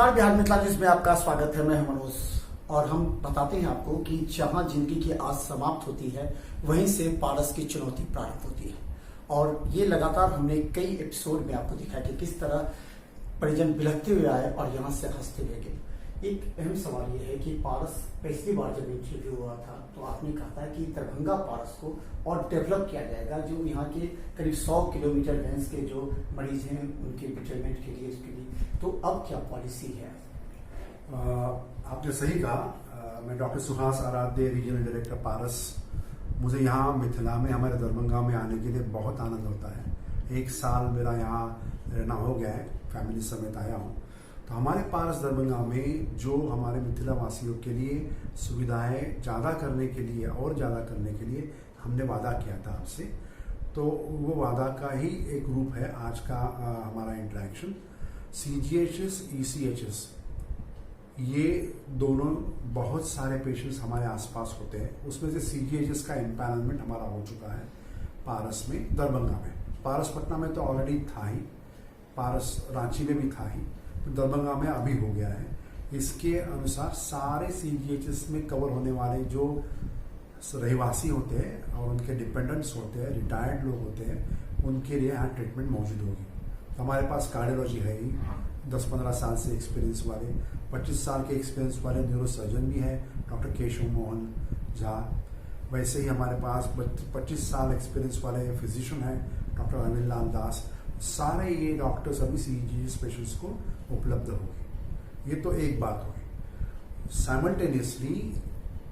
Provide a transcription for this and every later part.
नमस्कार, बिहार मिथिला न्यूज में आपका स्वागत है। मैं मनोज और हम बताते हैं आपको कि जहां जिंदगी की आस समाप्त होती है वहीं से पारस की चुनौती प्रारंभ होती है। और ये लगातार हमने कई एपिसोड में आपको दिखाया कि किस तरह परिजन बिलखते हुए आए और यहाँ से हंसते हुए गए। एक अहम सवाल ये है कि पारस पिछली बार जब इंटरव्यू हुआ था तो आपने कहा था कि दरभंगा पारस को और डेवलप किया जाएगा, जो यहाँ के करीब 100 किलोमीटर रेंज के जो मरीज हैं उनके बेटरमेंट के लिए, उसके लिए। तो अब क्या पॉलिसी है? आपने सही कहा। मैं डॉक्टर सुहास आराध्य, रीजनल डायरेक्टर पारस। मुझे यहाँ मिथिला में, हमारे दरभंगा में आने के लिए बहुत आनंद होता है। 1 साल मेरा यहाँ रहना हो गया है, फैमिली समेत आया हूँ। तो हमारे पारस दरभंगा में जो हमारे मिथिला वासियों के लिए सुविधाएं ज़्यादा करने के लिए और ज़्यादा करने के लिए हमने वादा किया था आपसे, तो वो वादा का ही एक रूप है आज का हमारा इंटरेक्शन। CGHS, ECHS, ये दोनों बहुत सारे पेशेंट्स हमारे आसपास होते हैं। उसमें से CGHS का एम्पैनलमेंट हमारा हो चुका है पारस में, दरभंगा में। पारस पटना में तो ऑलरेडी था ही, पारस रांची में भी था ही, दरभंगा में अभी हो गया है। इसके अनुसार सारे CGHS में कवर होने वाले जो रहवासी होते हैं और उनके डिपेंडेंट्स होते हैं, रिटायर्ड लोग होते हैं, उनके लिए यहाँ ट्रीटमेंट मौजूद होगी। हमारे पास कार्डियोलॉजी है ही, 10-15 साल से एक्सपीरियंस वाले, 25 साल के एक्सपीरियंस वाले न्यूरोसर्जन भी है, डॉक्टर केशव मोहन झा। वैसे ही हमारे पास 25 साल एक्सपीरियंस वाले फिजिशियन हैं, डॉक्टर अनिल लाल दास। सारे ये डॉक्टर्स अभी CGHS पेशेंट्स को उपलब्ध होंगे। ये तो एक बात होगी। साइमल्टेनियसली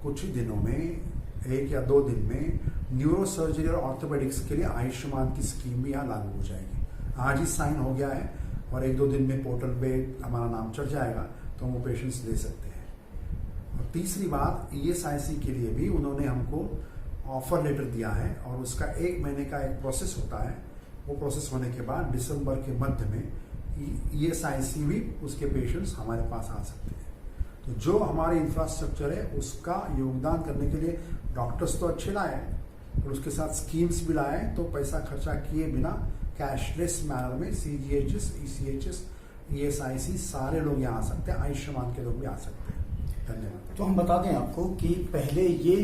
कुछ ही दिनों में, 1 या 2 दिन में, न्यूरोसर्जरी और ऑर्थोपेडिक्स के लिए आयुष्मान की स्कीम भी यहाँ लागू हो जाएगी। आज ही साइन हो गया है और 1-2 दिन में पोर्टल पे हमारा नाम चढ़ जाएगा, तो वो पेशेंट्स ले सकते हैं। और तीसरी बात, ESIC के लिए भी उन्होंने हमको ऑफर लेटर दिया है और उसका 1 महीने का एक प्रोसेस होता है। वो प्रोसेस होने के बाद दिसंबर के मध्य में ESIC भी उसके पेशेंट्स हमारे पास आ सकते हैं। तो जो हमारे इंफ्रास्ट्रक्चर है उसका योगदान करने के लिए डॉक्टर्स तो अच्छे लाए हैं और उसके साथ स्कीम्स भी लाए, तो पैसा खर्चा किए बिना कैशलेस मैनर में CGHS, ECHS, ESIC सारे लोग यहाँ आ सकते हैं, आयुष्मान के लोग भी आ सकते हैं। धन्यवाद। तो हम बता दें आपको कि पहले ये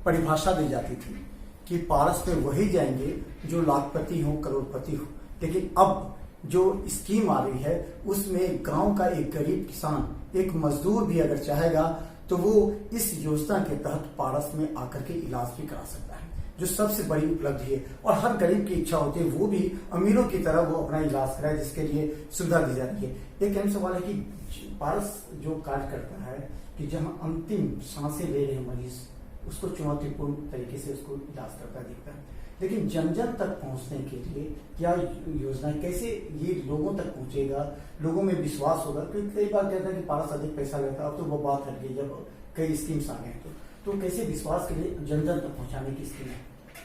परिभाषा दी जाती थी कि पारस में वही जाएंगे जो लाखपति हो, करोड़पति हो, लेकिन अब जो स्कीम आ रही है उसमें गांव का एक गरीब किसान, एक मजदूर भी अगर चाहेगा तो वो इस योजना के तहत पारस में आकर के इलाज भी करा सकता है, जो सबसे बड़ी उपलब्धि है। और हर गरीब की इच्छा होती है वो भी अमीरों की तरह वो अपना इलाज कराए, जिसके लिए सुविधा दी जाती है। एक अहम सवाल है कि पारस जो कार्य करता है कि जहाँ अंतिम सांसें ले रहे मरीज, उसको चुनौतीपूर्ण तरीके से उसको इलाज करता दिखता है, लेकिन जन जन तक पहुंचने के लिए क्या योजना, कैसे ये लोगों तक पहुंचेगा, लोगों में विश्वास होगा? क्योंकि कई बार कहता है कि पारस अधिक पैसा लेता है, अब तो वो बात हट गई जब कई स्कीम्स आ गए तो कैसे विश्वास के लिए जन जन तक पहुंचाने की स्कीम है?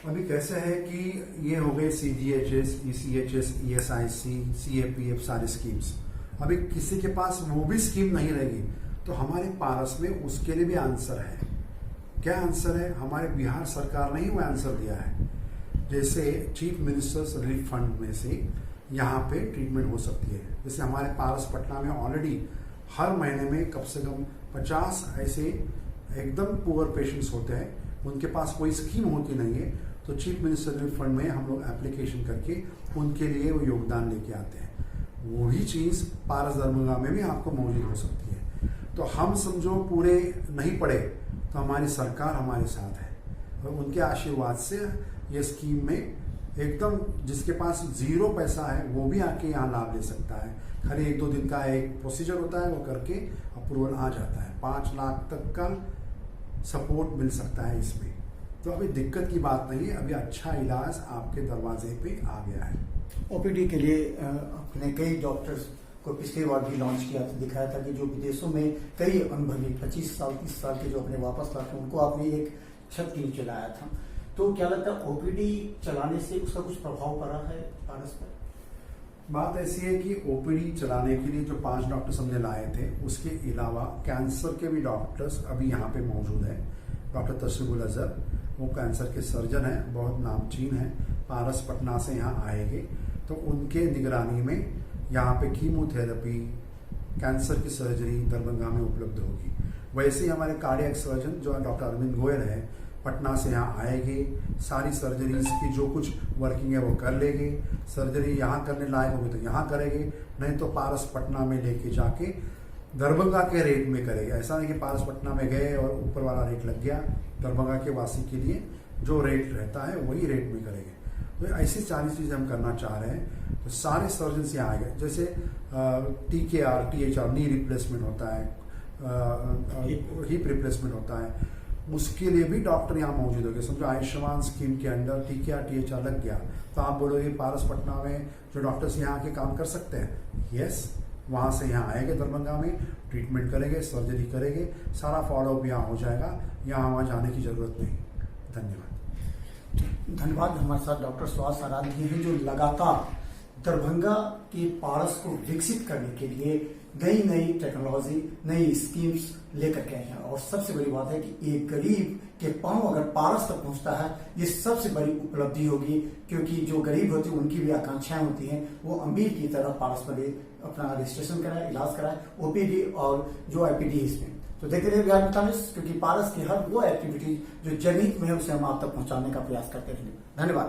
अभी कैसे है कि ये हो गए CGHS, ECHS, ESIC, CAPF सारी स्कीम्स। अभी किसी के पास वो भी स्कीम नहीं रहेगी, तो हमारे पारस में उसके लिए भी आंसर है। क्या आंसर है? हमारे बिहार सरकार ने ही वो आंसर दिया है। जैसे चीफ मिनिस्टर्स रिलीफ फंड में से यहाँ पे ट्रीटमेंट हो सकती है। जैसे हमारे पारस पटना में ऑलरेडी हर महीने में कम से कम 50 ऐसे एकदम पुअर पेशेंट्स होते हैं, उनके पास कोई स्कीम होती नहीं है, तो चीफ मिनिस्टर रिलीफ फंड में हम लोग एप्लीकेशन करके उनके लिए वो योगदान लेके आते हैं। वही चीज़ पारस दरभंगा में भी आपको मौजूद हो सकती है। तो हम समझो पूरे नहीं पड़े तो हमारी सरकार हमारे साथ है और उनके आशीर्वाद से ये स्कीम में एकदम जिसके पास 0 पैसा है वो भी आके यहाँ लाभ ले सकता है। खाली 1-2 दिन का एक प्रोसीजर होता है, वो करके अप्रूवल आ जाता है। 5 लाख तक का सपोर्ट मिल सकता है इसमें। तो अभी दिक्कत की बात नहीं है, अभी अच्छा इलाज आपके दरवाजे पे आ गया है। OPD के लिए अपने कई डॉक्टर्स को पिछली बार भी लॉन्च किया था, दिखाया था कि जो विदेशों में कई अनुभवी 25 साल 30 साल के जो अपने वापस लाते उनको आपने एक छत के नीचे लाया था। तो क्या लगता है OPD चलाने से उसका कुछ प्रभाव पड़ा है पारस पर? बात ऐसी है कि OPD चलाने के लिए जो 5 डॉक्टर्स हमने लाए थे, उसके अलावा कैंसर के भी डॉक्टर्स अभी यहाँ पे मौजूद है। डॉक्टर तशरीफुल अजहर, वो कैंसर के सर्जन हैं, बहुत नामचीन हैं, पारस पटना से यहाँ आएंगे। तो उनके निगरानी में यहाँ पे कीमोथेरेपी, कैंसर की सर्जरी दरभंगा में उपलब्ध होगी। वैसे ही हमारे कार्डियक सर्जन जो डॉक्टर अरविंद गोयल है, पटना से यहाँ आएंगे, सारी सर्जरीज की जो कुछ वर्किंग है वो कर लेंगे। सर्जरी यहाँ करने लायक होगी तो यहाँ करेंगे, नहीं तो पारस पटना में लेके जाके दरभंगा के रेट में करेंगे। ऐसा नहीं कि पारस पटना में गए और ऊपर वाला रेट लग गया। दरभंगा के वासी के लिए जो रेट रहता है वही रेट में करेंगे। तो ऐसी सारी चीज़ें हम करना चाह रहे हैं। तो सारे सर्जन यहाँ आएंगे, जैसे TKR, THR नी रिप्लेसमेंट होता है, हिप रिप्लेसमेंट होता है, उसके लिए भी डॉक्टर यहाँ मौजूद होंगे। समझो आयुष्मान स्कीम के अंडर TKR, THR लग गया तो आप बोलोगे पारस पटना में जो डॉक्टर्स यहाँ आके काम कर सकते हैं, यस, वहाँ से यहाँ आएंगे, दरभंगा में ट्रीटमेंट करेंगे, सर्जरी करेंगे, सारा फॉलोअप यहाँ हो जाएगा। यहाँ वहाँ जाने की जरूरत नहीं। धन्यवाद। धन्यवाद। हमारे साथ डॉक्टर सुहास आराध्य हैं जो लगातार दरभंगा के पारस को विकसित करने के लिए नई नई टेक्नोलॉजी, नई स्कीम्स लेकर के आए हैं। और सबसे बड़ी बात है कि एक गरीब के पांव अगर पारस तक पहुंचता है, ये सबसे बड़ी उपलब्धि होगी, क्योंकि जो गरीब होते हैं उनकी भी आकांक्षाएं होती हैं वो अमीर की तरह पारस पर अपना रजिस्ट्रेशन कराए, इलाज कराए, OPD और जो IPD इसमें। तो देखते रहिए बिहार 45, क्योंकि पारस की हर वो एक्टिविटी जो जनहित में है उसे हम आप तक पहुंचाने का प्रयास करते रहेंगे। धन्यवाद।